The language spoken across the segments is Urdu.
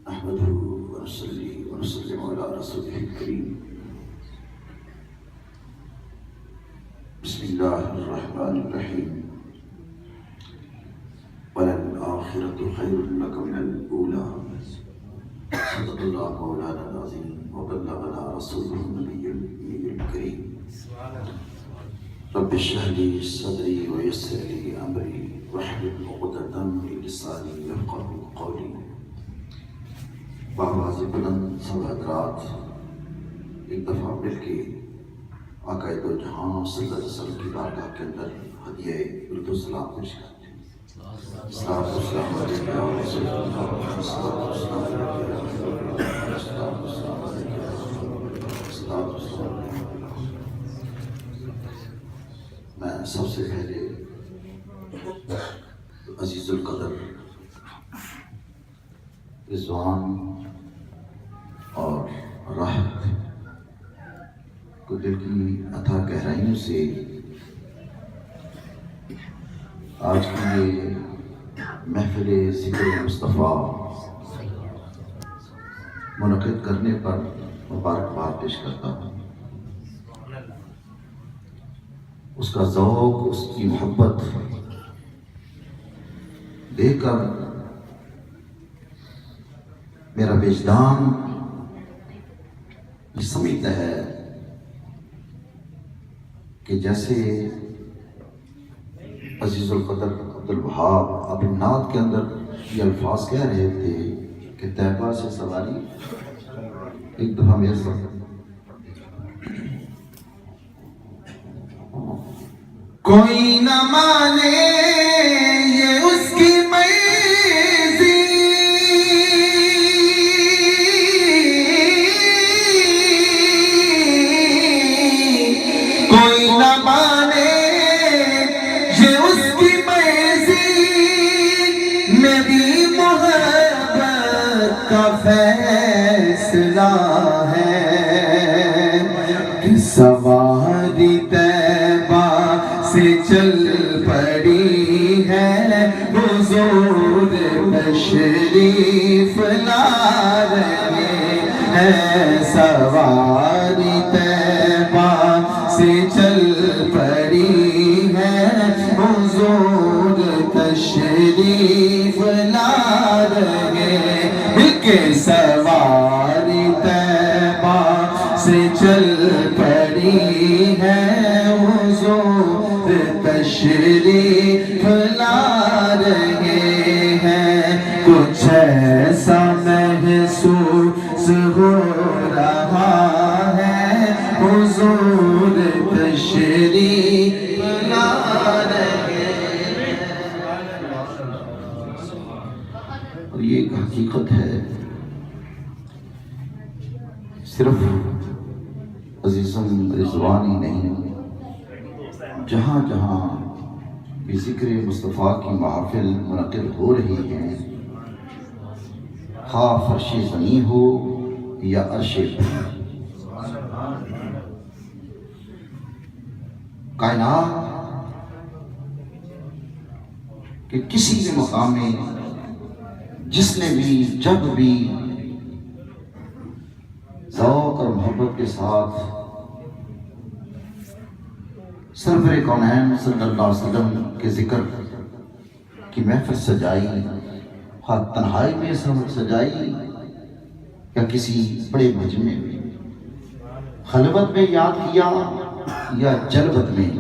نحمده ونصلي ونسلم على رسوله الكريم. بسم الله الرحمن الرحيم. وللآخرة خير لك من الأولى. صدق الله مولانا العظيم وبلغنا رسوله النبي الكريم. رب اشرح لي صدري ويسر لي أمري واحلل عقدة من لساني يفقهوا قولي. بآواز بلند سب حضرات ایک دفعہ مل کے آقا دو جہاں صلی اللہ علیہ وسلم کی بارگاہ کے اندر ہدیہ درود و سلام پیش کرتے ہیں. السلام علیکم یا رسول اللہ، السلام علیکم. میں سب سے پہلے عزیز القدر رضوان اور راحت کو دل کی عطا گہرائیوں سے آج کی یہ محفل ذکر مصطفیٰ منعقد کرنے پر مبارکباد پیش کرتا ہوں. اس کا ذوق، اس کی محبت دیکھ کر میرا وجدان یہ سمجھتا ہے کہ جیسے عزیز القدر عبدالوہاب اپنی نعت کے اندر یہ الفاظ کہہ رہے تھے کہ طیبہ سے سواری ایک دفعہ میرے ساتھ کوئی نہ مانے یہ اس کی مرضی، کوئی نہ مانے یہ اس کی مرضی، میری محبت کا فیصلہ ہے کہ سواری سے چل پڑی ہے حضور تشریف لا رہے ہیں. سواری طیبہ سے چل پڑی ہے حضور تشریف لا رہے ہیں کہ سواری طیبہ سے چل پڑی ہے حضور تشریف لا رہے ہیں. کچھ ایسا محسوس ہو رہا ہے حضور تشریف لا رہے ہیں. اور یہ ایک حقیقت ہے، صرف عزیزم رضوان ہی نہیں، جہاں جہاں بھی ذکر مصطفیٰ کی محافل منعقد ہو رہی ہیں، خواہ فرش زمین ہو یا عرش بلند، کائنات کہ کسی بھی مقام میں جس نے بھی جب بھی ذوق اور محبت کے ساتھ سرور کونین صلی اللہ علیہ وسلم کے ذکر کی محفل سجائی، خواہ تنہائی میں سجائی یا کسی بڑے مجمع میں، خلوت میں یاد کیا یا جلوت میں،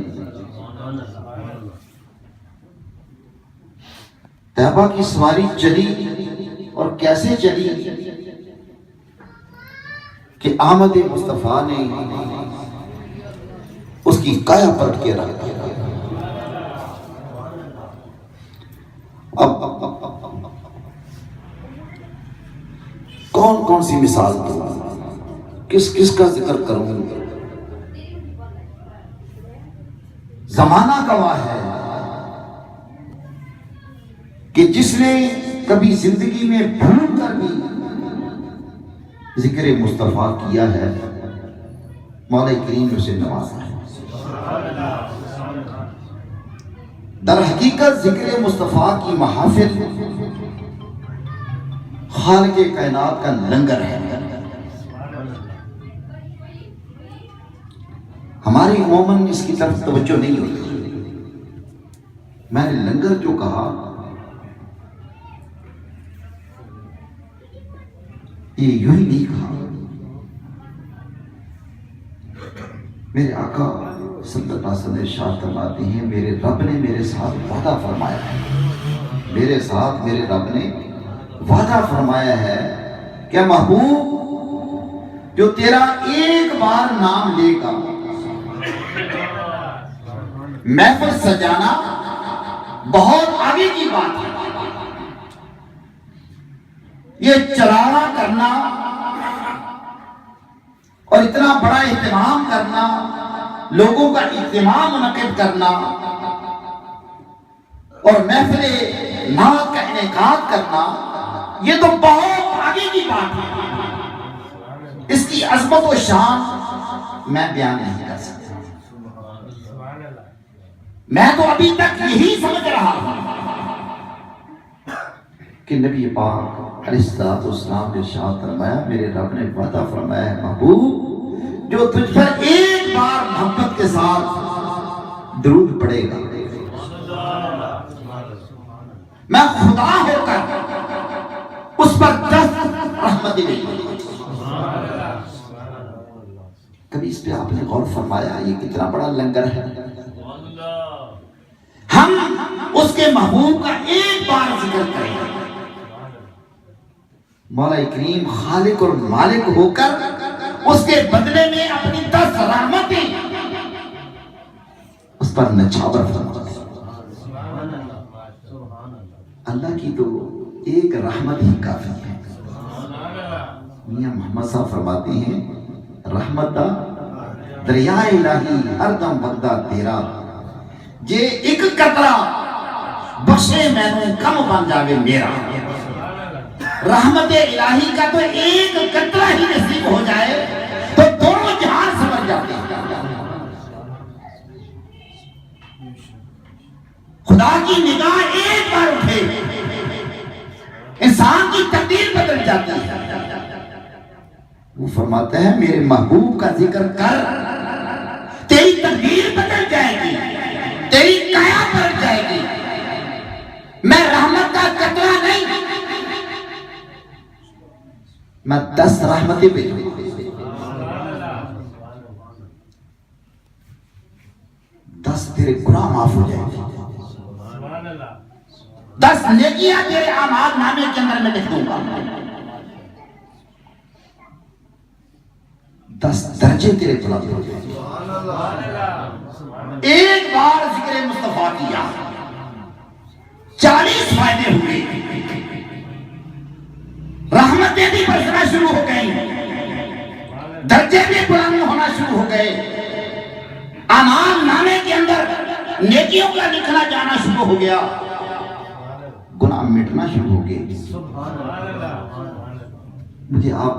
طیبہ کی سواری چلی اور کیسے چلی کہ آمد مصطفیٰ نے اس کی کایا پلٹ کے رکھ دیا. اب کون کون سی مثال دوں، کس کس کا ذکر کروں. زمانہ گواہ ہے کہ جس نے کبھی زندگی میں بھول کر بھی ذکر مصطفیٰ کیا ہے، مولا کریم نے اسے نوازا ہے. در حقیقت ذکر مصطفیٰ کی محافل خالق کائنات کا لنگر ہے. ہماری عموماً اس کی طرف توجہ نہیں ہوتی. میں نے لنگر جو کہا یہ یوں ہی نہیں کہا. میرے آقا صلی اللہ علیہ وسلم ارشاد فرماتے ہیں میرے رب نے میرے ساتھ وعدہ فرمایا ہے. میرے ساتھ میرے رب نے وعدہ فرمایا ہے کہ محبوب جو تیرا ایک بار نام لے گا محفل سجانا بہت آگے کی بات ہے. یہ چلانا کرنا اور اتنا بڑا اہتمام کرنا، لوگوں کا اہتمام منعقد کرنا اور محفل نعت کا انعقاد کرنا، یہ تو بہت آگے کی بات ہے. اس کی عظمت و شان میں بیان نہیں کر سکتا. میں تو ابھی تک یہی سمجھ رہا ہوں کہ نبی پاک علیہ الصلوۃ والسلام نے ارشاد فرمایا میرے رب نے وعدہ فرمایا ہے محبوب جو تجھ پر ایک بار محبت کے ساتھ درود پڑے گا میں خدا ہو کر اس پر 10 رحمتیں دے گا. کبھی اس پہ آپ نے غور فرمایا یہ کتنا بڑا لنگر ہے. ہم اس کے محبوب کا ایک بار ذکر کریں مولا کریم خالق اور مالک ہو کر اس کے بدلے میں اپنی 10 رحمتیں اس پر نچھاور فرماتے ہیں. اللہ کی تو ایک رحمت ہی کافی ہے. میاں محمد صاحب فرماتے ہیں رحمت دا دریا الہی ہر دم بغدہ تیرا جے ایک قطرہ بخشے میں نے کم بن جاوے میرا. رحمت الہی کا تو ایک قطرہ ہی نصیب ہو جائے تو دونوں جہان سمجھ جاتے ہیں. خدا کی نگاہ ایک بار اٹھے انسان کی تقدیر بدل جاتی ہے. وہ فرماتا ہے میرے محبوب کا ذکر کر تیری تقدیر بدل جائے گی، تیری کایا پلٹ جائے گی. میں رحمت کا قطرہ نہیں، میں 10 رحمتیں بھیجوں گا. 10 تیرے گناہ معاف ہو جائیں گے، 10 نیکیاں تیرے اعمال نامے کے اندر میں لکھ دوں گا، 10 درجے تیرے بلند ہو جائیں گے. ایک بار ذکر مصطفیٰ کیا 40 فائدے ہوئے. رحمتیں بھی برسنا شروع ہو گئی، درجے بھی بلند ہونا شروع ہو گئے، اعمال نامے کے اندر نیکیوں کا لکھنا جانا شروع ہو گیا، گناہ مٹنا شروع ہو گئے. مجھے آپ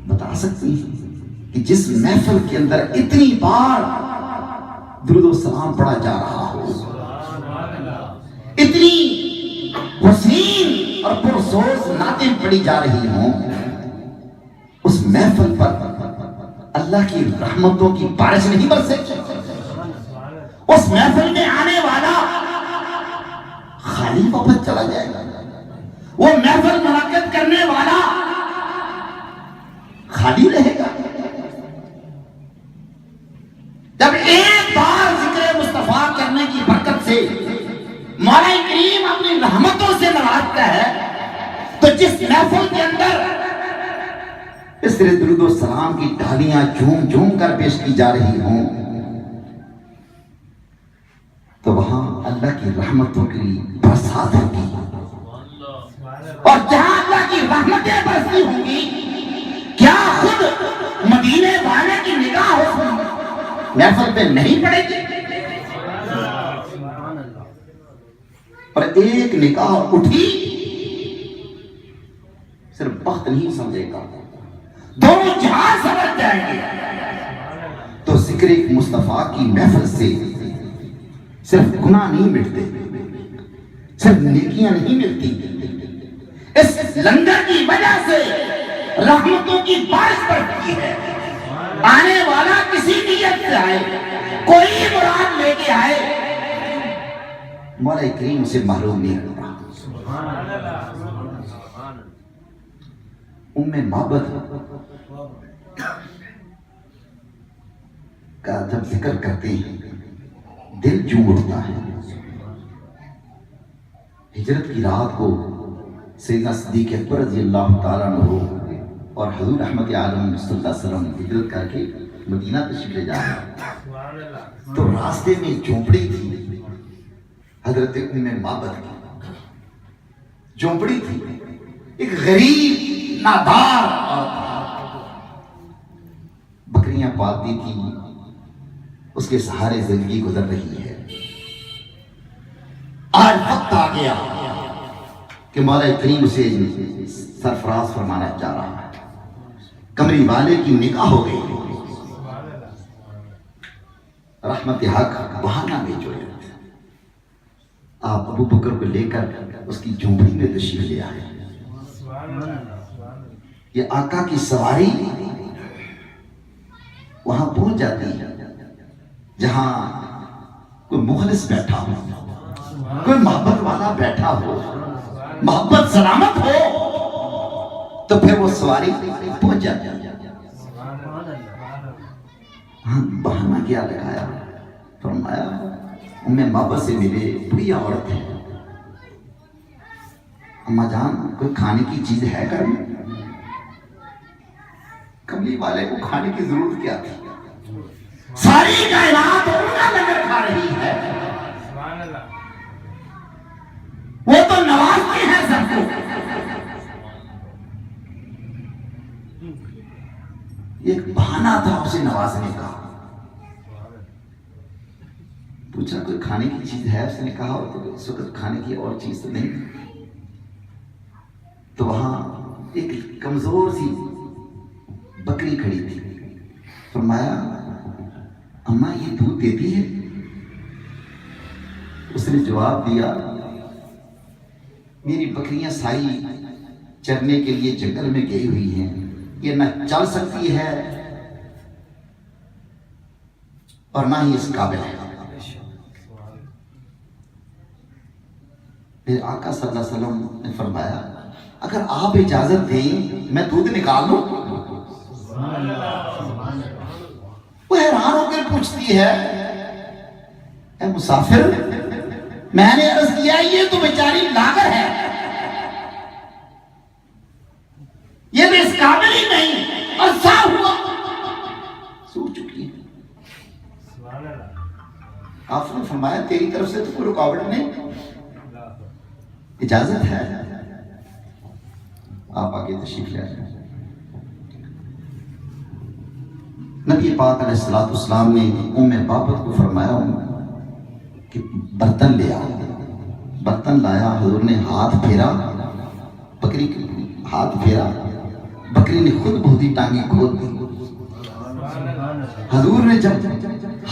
بتا سکتی ہیں کہ جس محفل کے اندر اتنی بار درود و سلام پڑھا جا رہا ہو، اتنی حسین اور پرسوز نعتیں پڑھی جا رہی ہوں، اس محفل پر اللہ کی رحمتوں کی بارش نہیں برسے؟ اس محفل میں آنے والا خالی واپس چلا جائے گا، وہ محفل منعقد کرنے والا خالی رہے گا. جب ایک بار ذکر مصطفیٰ کرنے کی برکت سے مولا کریم اپنی رحمتوں سے نوازتا ہے تو جس محفل کے اندر اس طرح درود و سلام کی ڈھالیاں جھوم جھوم کر پیش کی جا رہی ہوں تو وہاں اللہ کی رحمتوں کی برسات ہوگی. اور جہاں اللہ کی رحمتیں برستی ہوں گی کیا خود مدینے والے کی نگاہ ہو محفل پہ نہیں پڑے گی؟ اور ایک نگاہ اٹھی صرف بخت نہیں سمجھے گا، دونوں جہاں سمجھ جائیں گے. تو ذکر مصطفیٰ کی محفل سے صرف گناہ نہیں مٹتے، صرف نیکیاں نہیں ملتی، اس لنگر کی وجہ سے رحمتوں کی بارش پڑتی ہے. آنے والا کسی نیت سے آئے, کوئی مراد لے کے آئے, مولا کریم سے محروم نہیں ہوتا. محبت کا جب ذکر کرتے ہیں دل جھوم اٹھتا ہے. ہجرت کی رات کو سیدنا صدیق اکبر رضی اللہ تعالیٰ عنہ اور حضور رحمت عالم صلی اللہ علیہ وسلم ہجرت کر کے مدینہ تشریف لے جا رہے تو راستے میں جھونپڑی تھی حضرت محبت کی. جھونپڑی تھی, ایک غریب نادار بکریاں پالتی تھی, اس کے سہارے زندگی گزر رہی ہے. آج وقت آ گیا کہ مولا کریم سے سرفراز فرمانا چاہ رہا ہے. کمری والے کی نکاح ہو گئی. رحمت حق بہانہ میں جو ہے آپ ابو بکر کو لے کر اس کی جھونپڑی میں تشریف لے آئے. یہ آقا کی سواری وہاں پہنچ جاتی ہے جہاں کوئی مخلص بیٹھا ہو, کوئی محبت والا بیٹھا ہو, محبت سلامت ہو, تو پھر وہ سواری پہنچ جاتی ہے. بہانہ کیا لگایا, فرمایا محبت سے میرے بڑی عورت ہے, اماں جان کوئی کھانے کی چیز ہے گھر میں؟ کملی والے کو کھانے کی ضرورت کیا تھی؟ ساری کائنات ان کا لنگر کھا رہی ہے, وہ تو نوازتے ہیں سب کو. ایک بہانہ تھا اسے نوازنے کا. پوچھا کوئی کھانے کی چیز ہے؟ اس نے کہا تو اس وقت کھانے کی اور چیز تو نہیں. تو وہاں ایک کمزور سی بکری کھڑی تھی. فرمایا اماں یہ دودھ دیتی ہے؟ اس نے جواب دیا میری بکریاں سائی چرنے کے لیے جنگل میں گئی ہوئی ہیں, یہ نہ چل سکتی ہے اور نہ ہی اس قابل ہے. پھر آقا صلی اللہ علیہ وسلم نے فرمایا اگر آپ اجازت دیں میں دودھ نکال لوں. وہ حیران ہو کر پوچھتی ہے اے مسافر, میں نے عرض کیا یہ تو بیچاری لاغر ہے, یہ بھی اس قابل ہی نہیں, عرصہ ہوا سو چکی ہے. آپ نے فرمایا تیری طرف سے تو کوئی رکاوٹ نہیں, اجازت ہے, آپ آگے تشریف لے آئیں. نبی پاک علیہ الصلوۃ والسلام نے بابت کو فرمایا کہ برتن لے آؤ. برتن لایا, حضور نے ہاتھ پھیرا, بکری ہاتھ پھیرا, بکری نے خود بہتی ٹانگیں کھول دی. حضور نے جب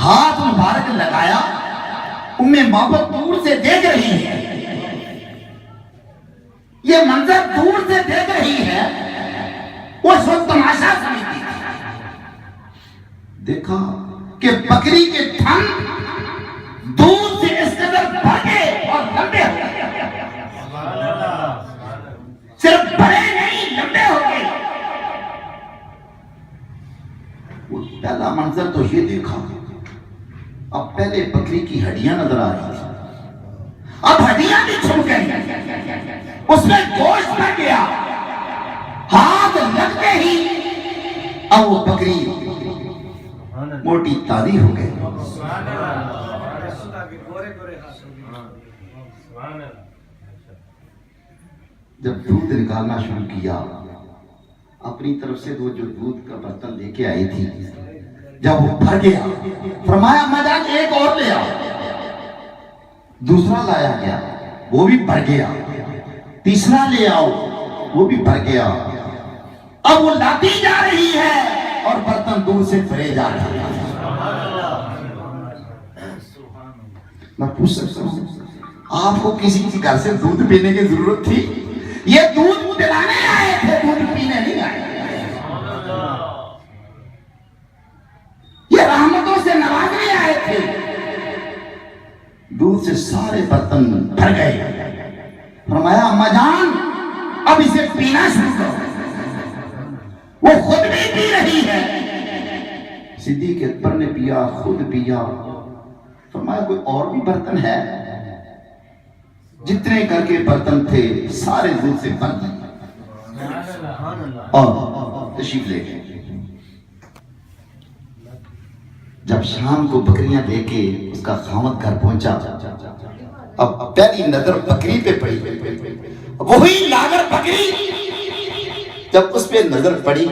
ہاتھ مبارک لگایا, بابت دور سے دیکھ رہی ہے, یہ منظر دور سے دیکھ رہی ہے, اس وقت تماشا سمجھتی تھی. دیکھا کہ بکری کے تھن دور سے اس قدر بڑے اور لمبے ہو گئے, صرف بڑے نہیں لمبے ہو گئے. وہ پہلا منظر تو یہ دیکھا, اب پہلے بکری کی ہڈیاں نظر آ رہی تھی, اب ہڈیاں بھی چھپ گئی, اس میں گوشت بھر گیا. ہاتھ لگتے ہی اب وہ بکری موٹی تازی ہو گئی. جب دودھ نکالنا شروع کیا, اپنی طرف سے وہ جو دودھ کا برتن لے کے آئی تھی, جب وہ بھر گیا فرمایا مجاز ایک اور لے آؤ. دوسرا لایا گیا, وہ بھی بھر گیا. تیسرا لے آؤ, وہ بھی بھر گیا. اب وہ لاتی جا رہی ہے اور برتن دور سے بھرے جا رہے ہیں. میں پوچھ سکتا ہوں آپ کو کسی کے گھر سے دودھ پینے کی ضرورت تھی؟ یہ دودھ پلانے آئے تھے، دودھ پینے نہیں آئے۔ یہ رحمتوں سے نوازنے آئے تھے، دودھ سے سارے برتن بھر گئے۔ فرمایا اماں جان اب اسے پینا شروع کرو۔ وہ خود بھی پی رہی ہے، صدیق اکبر نے پیا، خود پیا۔ فرمایا کوئی اور بھی برتن ہے؟ جتنے کر کے برتن تھے سارے دودھ سے بھر دیے اور تشریف لے گئے۔ جب شام کو بکریاں لے کے اس کا خاوند گھر پہنچا، اب پہلی نظر بکری پہ پڑی، وہی لاغر بکری جب اس پہ نظر پڑی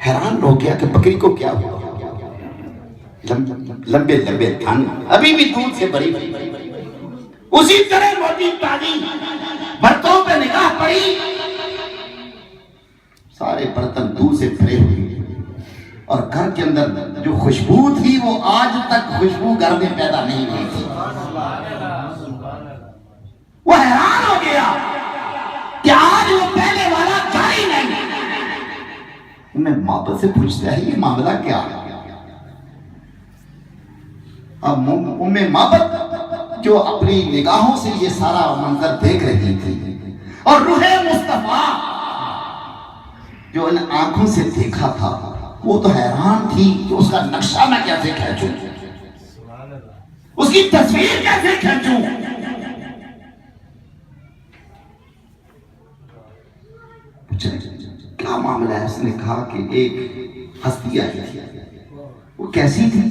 حیران ہو گیا کہ بکری کو کیا ہوا۔ لمبے لمبے تھن، ابھی بھی دودھ سے بھری ہوئی، اسی طرح موٹی تازی، برتنوں پہ نگاہ پڑی، سارے برتن دودھ سے بھرے ہوئے، اور گھر کے اندر جو خوشبو تھی وہ آج تک خوشبو گھر میں پیدا نہیں ہوئی تھی۔ وہ حیران ہو گیا کہ آج وہ پہلے والا جاری نہیں۔ میں محبت سے پوچھتا ہے یہ معاملہ کیا ہے؟ اب محبت جو اپنی نگاہوں سے یہ سارا منظر دیکھ رہی تھی، اور روح مصطفیٰ جو ان آنکھوں سے دیکھا تھا وہ تو حیران تھی کہ اس کا نقشہ میں کیسے کھینچوں، اس کی تصویر کیسے کھینچوں۔ کیا معاملہ ہے؟ اس نے کہا کہ ایک ہستی آئی تھی، وہ کیسی تھی؟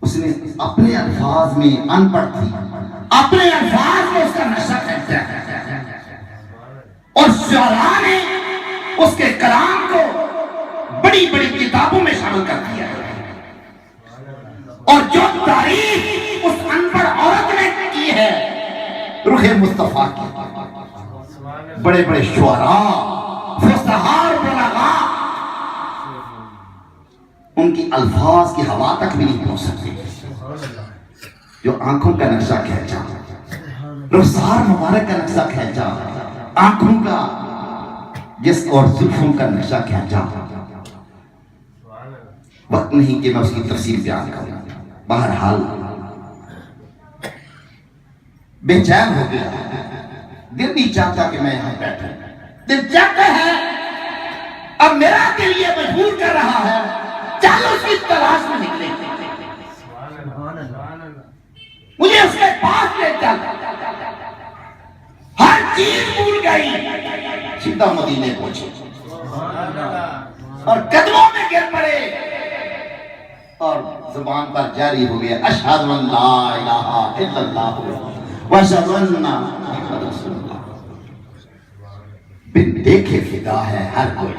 اس نے اپنے الفاظ میں، ان پڑھ تھی، اپنے الفاظ میں اس کا نقشہ کھینچا، اور شعراء نے اس کے کلام کو بڑی بڑی کتابوں میں شامل کر دیا، اور جو تعریف اس ان پڑھ عورت نے کی ہے روح مصطفیٰ کی، بڑے بڑے شعراء، فصحاء، بلغاء ان کی الفاظ کی ہوا تک بھی نہیں پہنچ سکتے۔ جو آنکھوں کا نقشہ کھینچا، رخسار مبارک کا نقشہ کھینچا، آنکھوں کا جس اور زلفوں کا نقشہ کھینچا، وقت نہیں کہ میں اس کی تفصیل بیان کروں۔ بہرحال بے چین ہو گیا، دل نہیں چاہتا کہ میں یہاں بیٹھوں، دل چاہتا ہے اب میرا دل یہ مجبور کر رہا ہے چل اس کی تلاش میں نکلے، مجھے اس کے پاس لے چل۔ ہر چیز بھول گئی، سیدھا مدینے پہنچے اور قدموں میں گر پڑے، اور زبان پر جاری ہو گیا اشہد ان لا الہ الا اللہ واشہد ان محمد رسول اللہ۔ بن دیکھے فدا ہے ہر کوئی،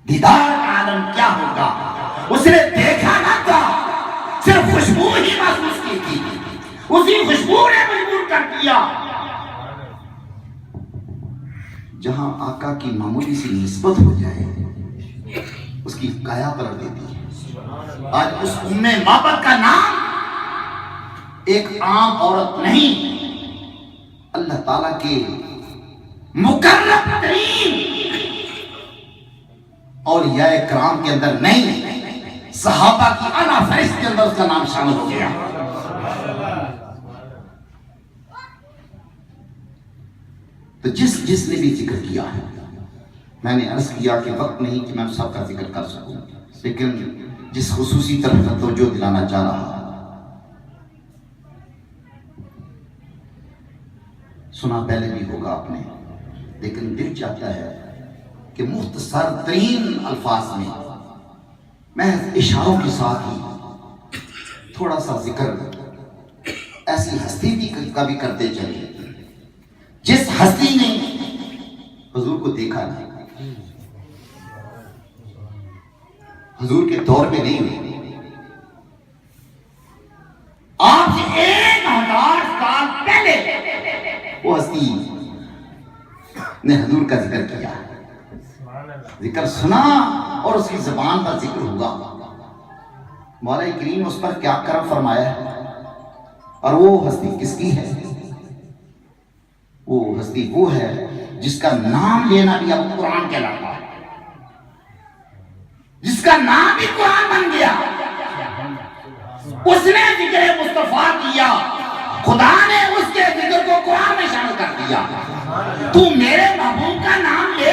دیدار عالم کیا ہوگا؟ اس نے دیکھا نہ تھا، صرف خوشبو ہی محسوس کی تھی، اسی خوشبو نے مجبور کر دیا۔ جہاں آقا کی معمولی سی نسبت ہو جائے اس کی کایا پلٹ دیتی ہے۔ آج اس ام محبت کا نام ایک عام عورت نہیں، اللہ تعالیٰ کے مقرب ترین اولیاء کرام کے اندر نہیں، صحابہ کی اعلیٰ فہرست کے اندر اس کا نام شامل ہو گیا۔ تو جس نے بھی ذکر کیا ہے، میں نے عرض کیا کہ وقت نہیں کہ میں سب کا ذکر کر سکوں، لیکن جس خصوصی طرف توجہ دلانا چاہ رہا سنا پہلے بھی ہوگا آپ نے، لیکن دل چاہتا ہے کہ مختصر ترین الفاظ میں محض اشاروں کے ساتھ ہی تھوڑا سا ذکر ایسی ہستی بھی کبھی کرتے چلے جس ہستی نے حضور کو دیکھا نہیں، حضور کے دور میں نہیں ہوئی، آپ سے 1000 سال پہلے وہ ہستی نے حضور کا ذکر کیا، ذکر سنا اور اس کی زبان پر ذکر ہوا۔ مولا کریم اس پر کیا کرم فرمایا ہے، اور وہ ہستی کس کی ہے؟ وہ ہستی وہ ہے جس کا نام لینا بھی اب قرآن کہلاتا ہے، جس کا نام بھی قرآن بن گیا. اس نے ذکر مصطفیٰ کیا، خدا نے اس کے ذکر کو قرآن میں شامل کر دیا. تو میرے محبوب کا نام لے،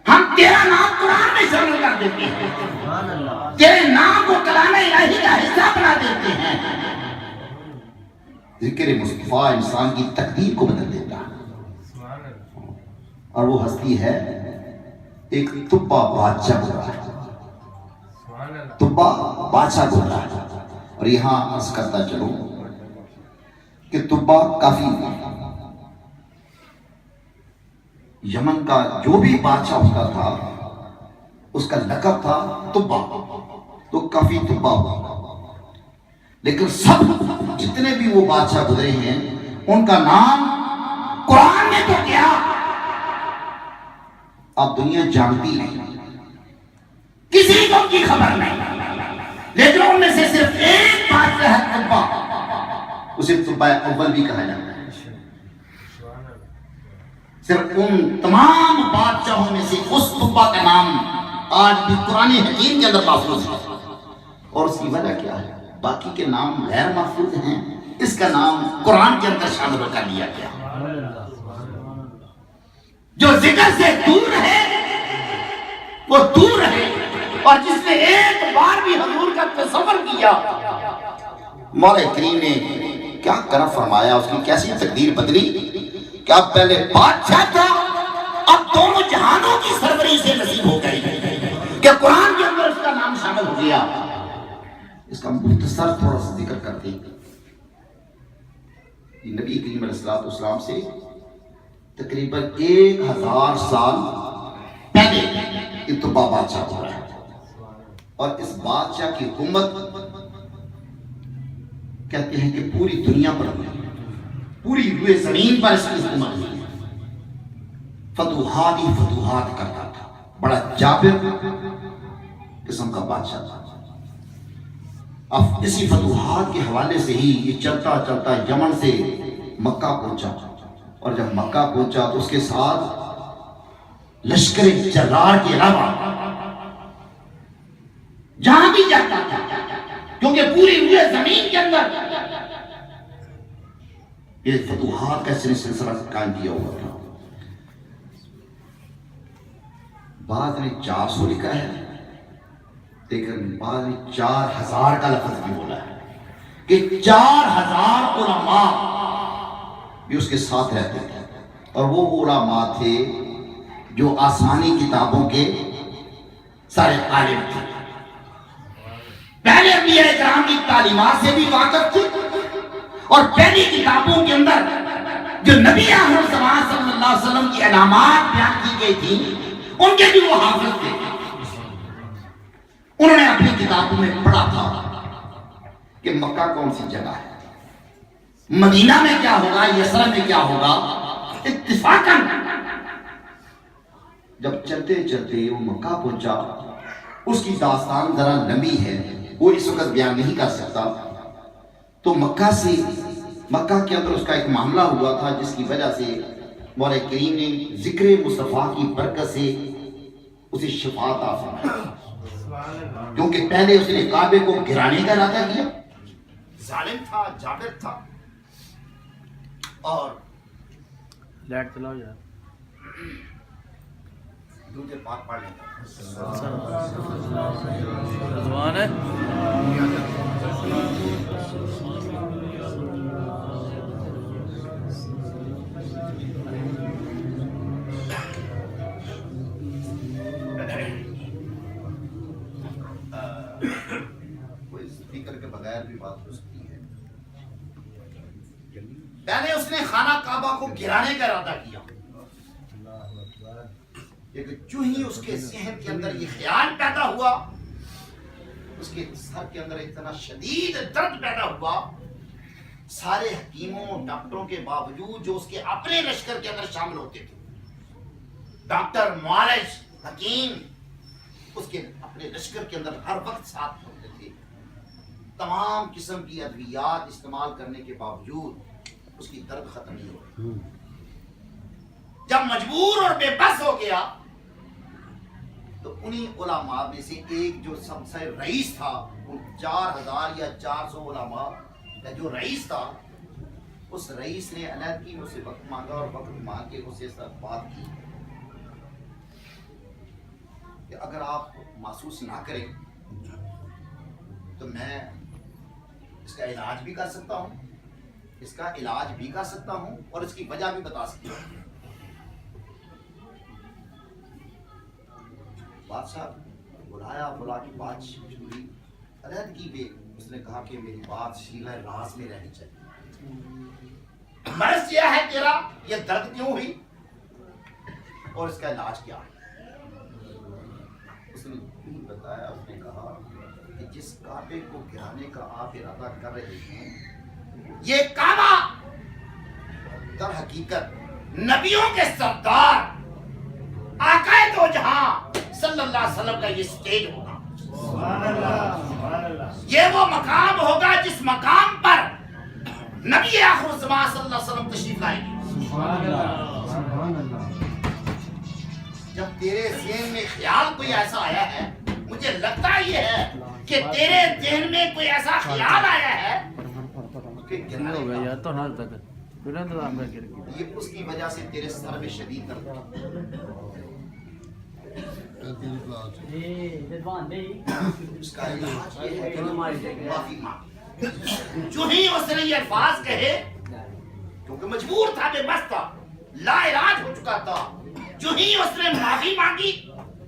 ہم تیرا نام قرآن میں شامل کر دیتے ہیں، تیرے نام کو کلام الہی کا حصہ بنا دیتے ہیں. ذکر مصطفیٰ انسان کی تقدیر کو بدل دیتا ہے. اور وہ ہستی ہے ایک تبا بادشاہ گزرا ہے. تبا بادشاہ گزرا ہے. اور یہاں عرض کرتا چلوں کہ تبا کافی یمن کا جو بھی بادشاہ ہوتا تھا اس کا لقب تھا تبا، تو کافی تبا ہوا. لیکن سب جتنے بھی وہ بادشاہ گزرے ہیں ان کا نام قرآن میں تو کیا اب دنیا جانتی نہیں، کسی کو کی خبر نہیں. لیکن ان میں سے صرف ایک بادشاہ ہے تبا، اسے تبا اول بھی کہا جاتا ہے. صرف ان تمام بادشاہوں میں سے اس تبا کا نام آج بھی قرآن حکیم کے اندر محفوظ ہے. اور اس کی وجہ کیا ہے؟ باقی کے نام غیر محفوظ ہیں، اس کا نام قرآن کے اندر شامل کر لیا گیا. جو ذکر سے دور ہے وہ دور ہے، اور جس نے ایک بار بھی حضور کا تصور کیا، مولا کریم نے کیا کرم فرمایا، اس کی کیسی تقدیر بدلی. کیا پہلے بادشاہ تھا، اب دونوں جہانوں کی سربراہی سے نصیب ہو گئی کہ قرآن کے اندر اس کا نام شامل ہو گیا. اس کا مختصر تھوڑا سا ذکر کرتے ہیں. نبی کریم علیہ السلام سے تقریباً 1000 سال پہلے تبا بادشاہ ہو رہا ہے. اور اس بادشاہ کی حکومت کہتے ہیں کہ پوری دنیا پر ہوئی، پوری روئے زمین پر اس کی حکومت ہوئی. فتوحات ہی فتوحات کرتا تھا، بڑا جابر قسم کا بادشاہ تھا. اب اسی فتوحات کے حوالے سے ہی یہ چلتا چلتا یمن سے مکہ پہنچا. اور جب مکہ پہنچا تو اس کے ساتھ لشکر جرار کے علاوہ جہاں بھی جاتا تھا، کیونکہ پوری روئے زمین کے اندر یہ فتوحات کا سلسلہ قائم کیا ہوا تھا. بعض نے 400 لکھا ہے، لیکن بعض نے 4000 کا لفظ بھی بولا ہے کہ 4000 علماء بھی اس کے ساتھ رہتے تھے. اور وہ علماء تھے جو آسمانی کتابوں کے سارے عالم تھے، پہلے انبیاء کرام کی تعلیمات سے بھی واقف تھے، اور پہلی کتابوں کے اندر جو نبی آخر الزمان صلی اللہ علیہ وسلم کی علامات بیان کی گئی تھی ان کے بھی وہ حافظ تھے. انہوں نے اپنی کتابوں میں پڑھا تھا کہ مکہ کون سی جگہ ہے، مدینہ میں کیا ہوگا، یسرب میں کیا ہوگا. اتفاقاً جب چلتے چلتے وہ مکہ پہنچا، اس کی داستان ذرا لمبی ہے، وہ اس وقت بیان نہیں کر سکتا. تو مکہ کے اندر اس کا ایک معاملہ ہوا تھا جس کی وجہ سے مولا کریم نے ذکر مصطفیٰ کی برکت سے اسے شفا عطا فرمائی. کیونکہ پہلے اس نے کعبے کو گرانے کا ارادہ کیا، ظالم تھا، جابر تھا. اور لائٹ چلاؤ یار. درود پاک پڑھ لیں. رضوان ہے. کوئی اسپیکر کے بغیر بھی بات ہو سکتی ہے. پہلے اس نے خانہ کعبہ کو گرانے کا ارادہ کیا، لیکن جو ہی اس کے ذہن کے اندر یہ خیال پیدا ہوا، اس کے سر کے اندر اتنا شدید درد پیدا ہوا. سارے حکیموں ڈاکٹروں کے باوجود جو اس کے اپنے لشکر کے اندر شامل ہوتے تھے، ڈاکٹر، معالج، حکیم، اس کے اپنے لشکر کے اندر ہر وقت ساتھ ہوتے تھے. تمام قسم کی ادویات استعمال کرنے کے باوجود اس کی درد ختم نہیں ہو. جب مجبور اور بے بس ہو گیا تو انہی علماء میں سے ایک جو سب سے رئیس تھا، ان 4000 یا 400 علماء کا جو رئیس تھا، اس رئیس نے علیحدگی میں اسے وقت مانگا اور وقت مانگ کے اسے ساتھ بات کی کہ اگر آپ محسوس نہ کریں تو میں اس کا علاج بھی کر سکتا ہوں، اس کا علاج بھی کر سکتا ہوں اور اس کی وجہ بھی بتا سکتا ہوں. بادشاہ بلایا، بلا کی بات چھوڑی علیحدگی پہ. اس نے کہا کہ میری بات شیلہ راز میں رہنی چاہیے. مرض کیا ہے تیرا، یہ درد کیوں ہوئی اور اس کا علاج کیا ہے؟ اس نے بتایا. اس نے کہا کہ جس کعبے کو گرانے کا آپ ارادہ کر رہے ہیں، یہ کعبہ در حقیقت نبیوں کے سردار آقا دو جہاں صلی اللہ علیہ وسلم کا یہ سٹیج ہوگا. یہ وہ مقام ہوگا جس مقام پر نبی آخر الزمان صلی اللہ علیہ وسلم تشریف لائیں گے. جب تیرے ذہن میں خیال کوئی ایسا آیا ہے، مجھے لگتا یہ ہے کہ تیرے ذہن میں کوئی ایسا خیال آیا ہے کہ ہو گیا یار تو نہ تک بنا تو ہم گر گئے. یہ اس کی وجہ سے تیرے سر میں شدید درد ہے. اس کا علاج یہ ہے کہ معافی مانگ. جو ہی اس نے یہ الفاظ کہے، کیونکہ مجبور تھا، بے بس تھا، لا علاج ہو چکا تھا، جو ہی اس نے معافی مانگی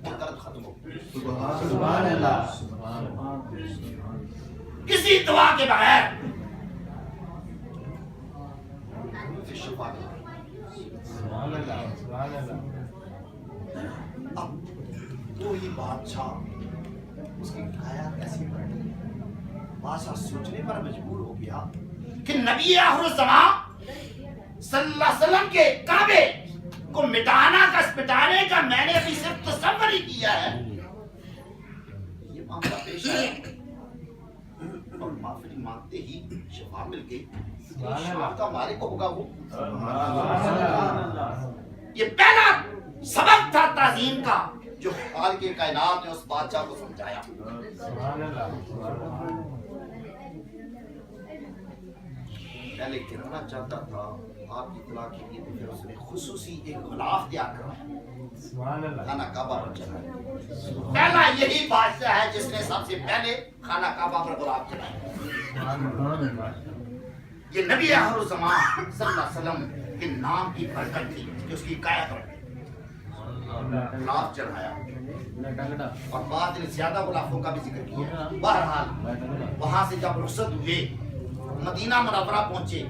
درد ختم ہو گیا. سبحان اللہ. کسی دعا کے بغیر پھر شفا ملی. اب تو یہ بادشاہ اس کی کایا کیسی پڑی. بادشاہ سوچنے پر مجبور ہو گیا کہ نبی آخر الزمان صلی اللہ علیہ وسلم کے کعبے کو مٹانے کا میں نے ابھی صرف تصور ہی کیا ہے. یہ معاملہ پیش ہے اور معافی مانگتے ہی شفا مل گئی. شفا کا مالک ہوگا وہ. یہ پہلا سبق تھا تعظیم کا جو خالق کائنات نے اس بادشاہ کو سمجھایا. پہلے گرانا چاہتا تھا آپ کی اطلاع کے لیے، پھر اس نے خصوصی ایک غلاف تیار کروایا، خانہ کعبہ پر چڑھایا. پہلا یہی بادشاہ ہے جس نے سب سے پہلے خانہ کعبہ پر غلاف چڑھایا. یہ نبی آخر الزمان صلی اللہ علیہ وسلم کے نام کی برکت تھی کہ اس کی کایا پر غلاف چڑھایا. اور بعد نے زیادہ غلافوں کا بھی ذکر کیا. بہرحال وہاں سے جب رخصت ہوئے مدینہ منورہ پہنچے،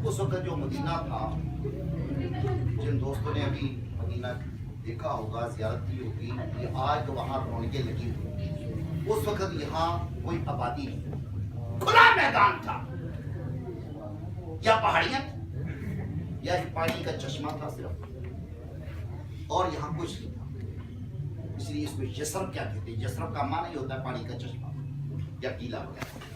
اس وقت جو مدینہ تھا، جن دوستوں نے ابھی مدینہ دیکھا ہوگا، زیارت کی ہوگی، یہ آج تو وہاں رونقیں لگی ہوئی. اس وقت یہاں کوئی آبادی نہیں، کھلا میدان تھا، یا پہاڑیاں یا پانی کا چشمہ تھا صرف، اور یہاں کچھ نہیں تھا. اس لیے اس کو یسرب کیا کہتے ہیں. یسرب کا معنی ہوتا ہے پانی کا چشمہ یا قلعہ وغیرہ.